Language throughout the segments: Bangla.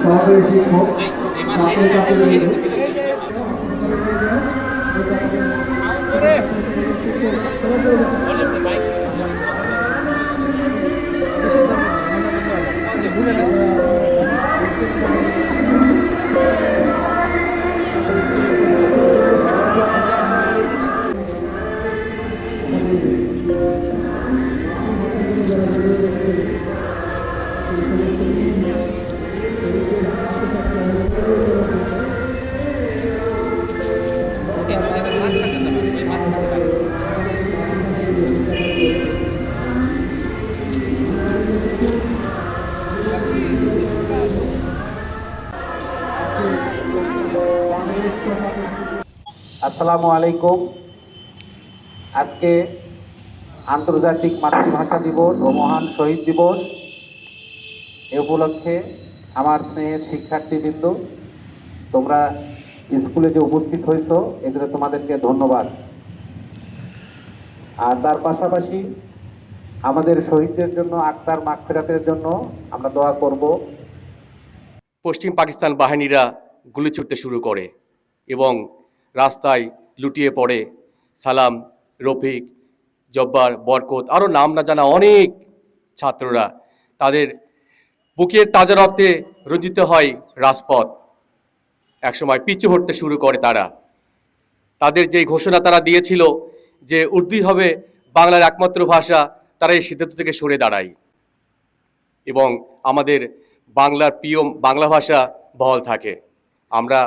সহকারী শিক্ষক ছাত্র ছাত্রীদের আসসালামু আলাইকুম। আজকে আন্তর্জাতিক মাতৃভাষা দিবস ও মহান শহীদ দিবস। এ উপলক্ষে আমার স্নেহের শিক্ষার্থীবৃন্দ, তোমরা স্কুলে যে উপস্থিত হয়েছ এজন্য তোমাদেরকে ধন্যবাদ। আর তার পাশাপাশি আমাদের শহীদদের জন্য, আত্মার মাগফিরাতের জন্য আমরা দোয়া করব। পশ্চিম পাকিস্তান বাহিনীরা গুলি ছুটতে শুরু করে এবং রাস্তায় লুটিয়ে পড়ে সালাম, রফিক, জব্বার, বরকত, আরও নাম না জানা অনেক ছাত্ররা। তাদের বুকের তাজা রক্তে রঞ্জিত হয় রাজপথ। একসময় পিছু হটতে শুরু করে তারা। তাদের যে ঘোষণা তারা দিয়েছিল যে উর্দুই হবে বাংলার একমাত্র ভাষা, তারা এই সিদ্ধান্ত থেকে সরে দাঁড়ায় এবং আমাদের বাংলার প্রিয় বাংলা ভাষা বহাল থাকে। আমরা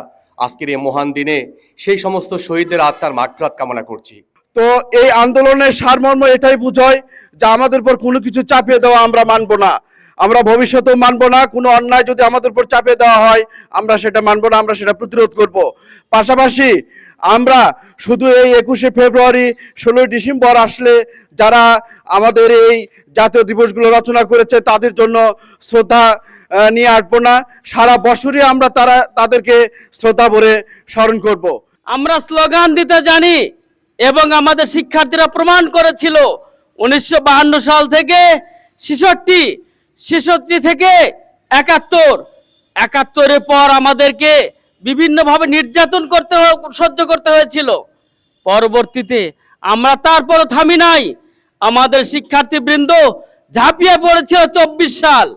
আজকের এই মহান দিনে সেই সমস্ত শহীদদের আত্মার মাগফিরাত কামনা করছি। তো এই আন্দোলনের সারমর্ম এটাই বুঝায় যে আমাদের উপর কোনো কিছু চাপিয়ে দেওয়া আমরা মানব না, আমরা ভবিষ্যতেও মানব না। কোনো অন্যায় যদি আমাদের উপর চাপিয়ে দেওয়া হয় আমরা সেটা মানব না, আমরা সেটা প্রতিরোধ করব। পাশাপাশি আমরা শুধু এই 21শে ফেব্রুয়ারি, 16ই ডিসেম্বর আসলে যারা আমাদের এই জাতীয় দিবসগুলো রচনা করেছে তাদের জন্য শ্রদ্ধা নিয়ে আসবো না, সারা বছরই আমরা তাদেরকে শ্রদ্ধা ভরে স্মরণ করব। আমরা স্লোগান দিতে জানি এবং আমাদের শিক্ষার্থীরা প্রমাণ করেছিল 1952 সাল থেকে 66 থেকে 71-এর পর আমাদেরকে বিভিন্নভাবে নির্যাতন সহ্য করতে হয়েছিল। পরবর্তীতে আমরা তারপরও থামি নাই। আমাদের শিক্ষার্থীবৃন্দ ঝাঁপিয়ে পড়েছিল 24 সাল।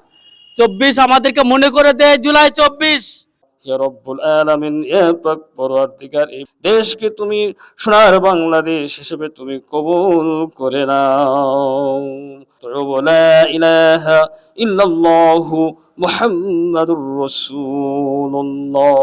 24 আমাদেরকে মনে করে দেয় জুলাই 24। ইয়া রব্বুল আলামিন, ইয়া পাক পরওয়ারদিগার, এই দেশকে তুমি সোনার বাংলাদেশ হিসেবে তুমি কবুল করে নাও। লা ইলাহা ইল্লাল্লাহু মুহাম্মাদুর রাসূলুল্লাহ।